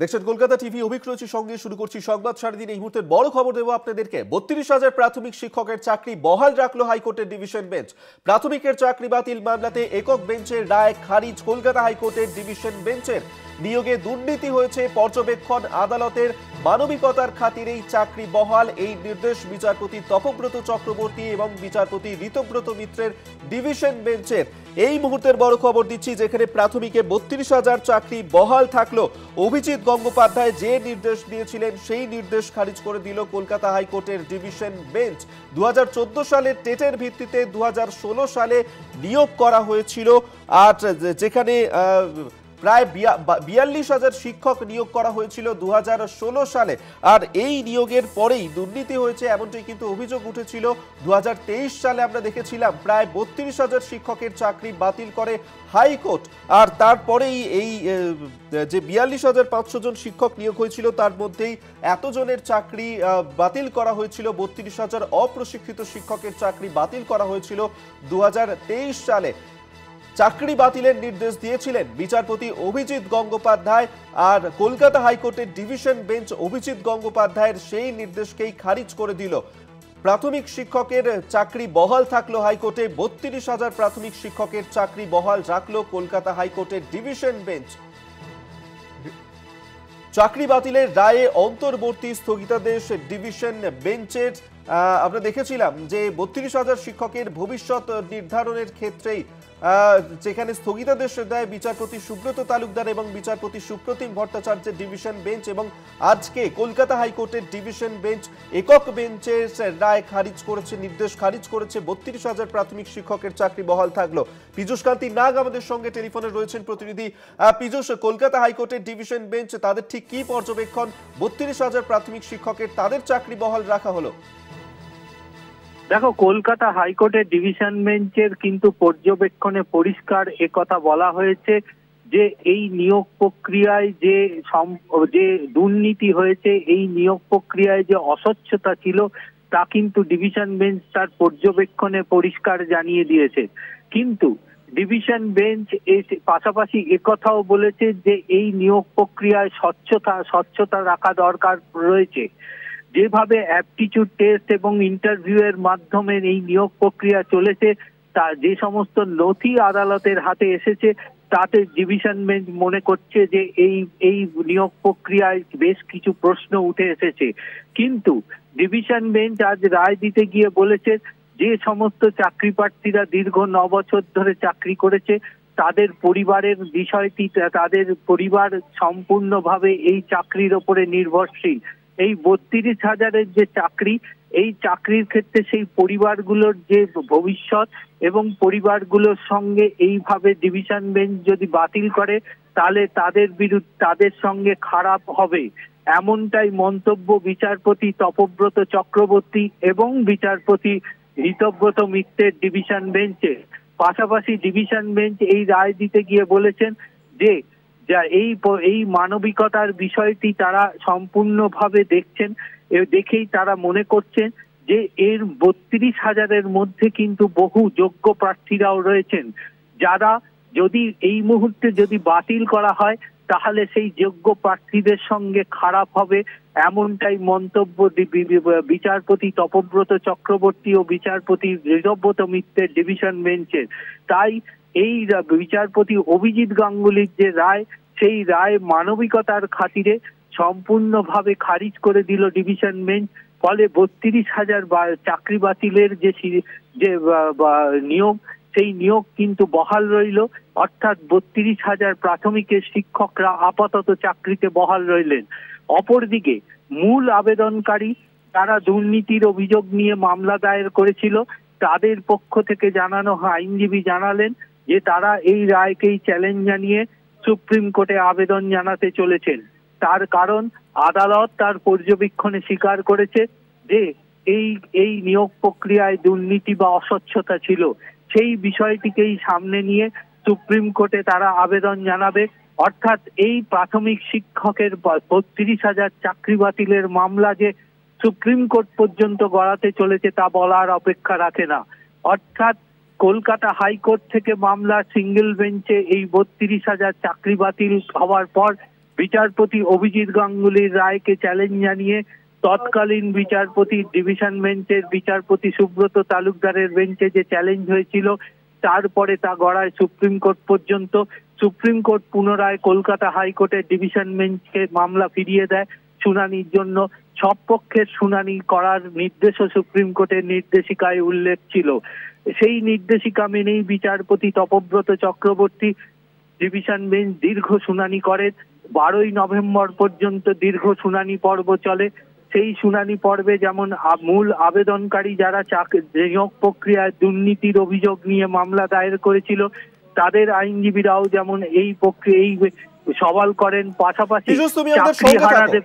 দেখছেন কলকাতা টিভি, অভিক রয়েছে সঙ্গে। শুরু করছি সংবাদ সারাদিন। এই মুহূর্তে বড় খবর দেবো আপনাদেরকে। 32,000 প্রাথমিক শিক্ষকের চাকরি বহাল রাখলো হাইকোর্টের ডিভিশন বেঞ্চ। প্রাথমিকের চাকরি বাতিল মামলাতে একক বেঞ্চের রায় খারিজ কলকাতা হাইকোর্টের ডিভিশন বেঞ্চের। নিয়োগে দুর্নীতি হয়েছে, পর্যবেক্ষণ আদালতের। মানবিকতার খাতিরেই চাকরি বহাল, এই নির্দেশ বিচারপতি তপব্রত চক্রবর্তী এবং বিচারপতি ঋতব্রত মিত্রের ডিভিশন বেঞ্চের। এই মুহূর্তের বড় খবর দিচ্ছি, যেখানে প্রাথমিকে 32,000 চাকরি বহাল থাকলো। অভিজিৎ গঙ্গোপাধ্যায় যে নির্দেশ দিয়েছিলেন সেই নির্দেশ খারিজ করে দিল কলকাতা হাইকোর্টের ডিভিশন বেঞ্চ। 2014 সালে টেটের ভিত্তিতে 2016 সালে নিয়োগ করা হয়েছিল, আর যেখানে প্রায় 42,000 শিক্ষক নিয়োগ করা হয়েছিল 2016 সালে। আর এই নিয়োগের পরেই দুর্নীতি হয়েছে এমনটাই কিন্তু অভিযোগ উঠেছিল। 2023 সালে আমরা দেখেছিলাম প্রায় 32,000 শিক্ষকের চাকরি বাতিল করে হাইকোর্ট। আর তারপরেই এই যে 42,500 জন শিক্ষক নিয়োগ হয়েছিল তার মধ্যেই এতজনের চাকরি বাতিল করা হয়েছিল। 32,000 অপ্রশিক্ষিত শিক্ষকের চাকরি বাতিল করা হয়েছিল 2023 সালে। চাকরি বাতিলের নির্দেশ দিয়েছিলেন বিচারপতি অভিজিৎ গঙ্গোপাধ্যায়, আর কলকাতা হাইকোর্টের ডিভিশন বেঞ্চ অভিজিৎ গঙ্গোপাধ্যায়ের সেই নির্দেশকেই খারিজ করে দিল। প্রাথমিক শিক্ষকের চাকরি বহাল থাকলো হাইকোর্টে। 32,000 প্রাথমিক শিক্ষকের চাকরি বহাল রাখলো কলকাতা হাইকোর্টের ডিভিশন বেঞ্চ। চাকরি বাতিলের রায়ে অন্তর্বর্তী স্থগিতাদেশ ডিভিশন বেঞ্চের। আমরা দেখেছিলাম যে 32,000 শিক্ষকের ভবিষ্যৎ নির্ধারণের ক্ষেত্রেই যেখানে স্থগিতাদেশ দেয় বিচারপতি সুব্রত তালুকদার এবং বিচারপতি সুপ্রতিম ভট্টাচার্যের ডিভিশন বেঞ্চ, এবং আজকে কলকাতা হাইকোর্টের ডিভিশন বেঞ্চ একক বেঞ্চের রায় খারিজ করেছে, নির্দেশ খারিজ করেছে। 32,000 প্রাথমিক শিক্ষকের চাকরি বহাল থাকলো। পীযূষ কান্তি নাগ আমাদের সঙ্গে টেলিফোনে রয়েছেন প্রতিনিধি। পীযূষ, কলকাতা হাইকোর্টের ডিভিশন বেঞ্চ তাদের ঠিক কি পর্যবেক্ষণ? 32,000 প্রাথমিক শিক্ষকের তাদের চাকরি বহাল রাখা হলো। দেখো, কলকাতা হাইকোর্টের ডিভিশন বেঞ্চের কিন্তু পর্যবেক্ষণে পরিষ্কার একথা বলা হয়েছে যে এই নিয়োগ প্রক্রিয়ায় যে দুর্নীতি হয়েছে, এই নিয়োগ প্রক্রিয়ায় যে অস্বচ্ছতা ছিল তা কিন্তু ডিভিশন বেঞ্চ তার পর্যবেক্ষণে পরিষ্কার জানিয়ে দিয়েছে। কিন্তু ডিভিশন বেঞ্চ এর পাশাপাশি একথাও বলেছে যে এই নিয়োগ প্রক্রিয়ায় স্বচ্ছতা রাখা দরকার রয়েছে। যেভাবে অ্যাপটিটিউড টেস্ট এবং ইন্টারভিউ এর মাধ্যমে এই নিয়োগ প্রক্রিয়া চলেছে, তা যে সমস্ত নথি আদালতের হাতে এসেছে তাতে ডিভিশন বেঞ্চ মনে করছে যে এই নিয়োগ প্রক্রিয়ায় বেশ কিছু প্রশ্ন উঠে এসেছে। কিন্তু ডিভিশন বেঞ্চ আজ রায় দিতে গিয়ে বলেছে যে সমস্ত চাকরি প্রার্থীরা দীর্ঘ 9 বছর ধরে চাকরি করেছে তাদের পরিবারের বিষয়টি, তাদের পরিবার সম্পূর্ণভাবে এই চাকরির ওপরে নির্ভরশীল। এই 32,000-এর যে চাকরি, এই চাকরির ক্ষেত্রে সেই পরিবারগুলোর যে ভবিষ্যৎ এবং পরিবারগুলোর সঙ্গে এইভাবে ডিভিশন বেঞ্চ যদি বাতিল করে তাহলে তাদের সঙ্গে খারাপ হবে, এমনটাই মন্তব্য বিচারপতি তপব্রত চক্রবর্তী এবং বিচারপতি ঋতব্রত মিত্রের ডিভিশন বেঞ্চে। পাশাপাশি ডিভিশন বেঞ্চ এই রায় দিতে গিয়ে বলেছেন যে এই মানবিকতার বিষয়টি তারা সম্পূর্ণভাবে দেখছেন, দেখেই তারা মনে করছেন যে এর 32,000-এর মধ্যে কিন্তু বহু যোগ্য প্রার্থীরাও রয়েছেন, যারা যদি এই মুহূর্তে যদি বাতিল করা হয় তাহলে সেই যোগ্য প্রার্থীদের সঙ্গে খারাপ হবে, এমনটাই মন্তব্য বিচারপতি তপব্রত চক্রবর্তী ও বিচারপতি ঋতব্রত মিত্রের ডিভিশন বেঞ্চের। তাই এই বিচারপতি অভিজিৎ গাঙ্গুলির যে রায়, সেই রায় মানবিকতার খাতিরে সম্পূর্ণভাবে খারিজ করে দিল ডিভিশন বেঞ্চ। ফলে 32,000 চাকরি বাতিলের যে নিয়োগ, সেই নিয়োগ কিন্তু বহাল রইল। অর্থাৎ 32,000 প্রাথমিকের শিক্ষকরা আপাতত চাকরিতে বহাল রইলেন। অপরদিকে মূল আবেদনকারী যারা দুর্নীতির অভিযোগ নিয়ে মামলা দায়ের করেছিল তাদের পক্ষ থেকে আইনজীবী জানালেন যে তারা এই রায়কেই চ্যালেঞ্জ জানিয়ে সুপ্রিম কোর্টে আবেদন জানাতে চলেছেন। তার কারণ আদালত তার পর্যবেক্ষণে স্বীকার করেছে যে এই নিয়োগ প্রক্রিয়ায় দুর্নীতি বা অস্বচ্ছতা ছিল। সেই বিষয়টিকেই সামনে নিয়ে সুপ্রিম কোর্টে তারা আবেদন জানাবে। অর্থাৎ এই প্রাথমিক শিক্ষকের 32,000 চাকরি বাতিলের মামলা যে সুপ্রিম কোর্ট পর্যন্ত গড়াতে চলেছে তা বলার অপেক্ষা রাখে না। অর্থাৎ কলকাতা হাইকোর্ট থেকে মামলা সিঙ্গেল বেঞ্চে এই 32,000 চাকরি বাতিল হওয়ার পর বিচারপতি অভিজিৎ গাঙ্গুলির রায়কে চ্যালেঞ্জ জানিয়ে তৎকালীন বিচারপতি ডিভিশন বেঞ্চের বিচারপতি সুব্রত তালুকদারের বেঞ্চে যে চ্যালেঞ্জ হয়েছিল, তারপরে তা গড়ায় সুপ্রিম কোর্ট পর্যন্ত। সুপ্রিম কোর্ট পুনরায় কলকাতা হাইকোর্টের ডিভিশন বেঞ্চকে মামলা ফিরিয়ে দেয় শুনানির জন্য। সব পক্ষের শুনানি করার নির্দেশও সুপ্রিম কোর্টের নির্দেশিকায় উল্লেখ ছিল। সেই নির্দেশিকা মেনেই বিচারপতি তপব্রত চক্রবর্তী ডিভিশন বেঞ্চ দীর্ঘ শুনানি করে। 12ই নভেম্বর পর্যন্ত দীর্ঘ শুনানি পর্ব চলে। সেই শুনানি পর্বে যেমন মূল আবেদনকারী যারা নিয়োগ প্রক্রিয়ায় দুর্নীতির অভিযোগ নিয়ে মামলা দায়ের করেছিল, তাদের আইনজীবীরাও যেমন এই সওয়াল করেন। পাশাপাশি পীযূষ, তুমি আমাদের চাকরি সঙ্গে থাকো। হারাদের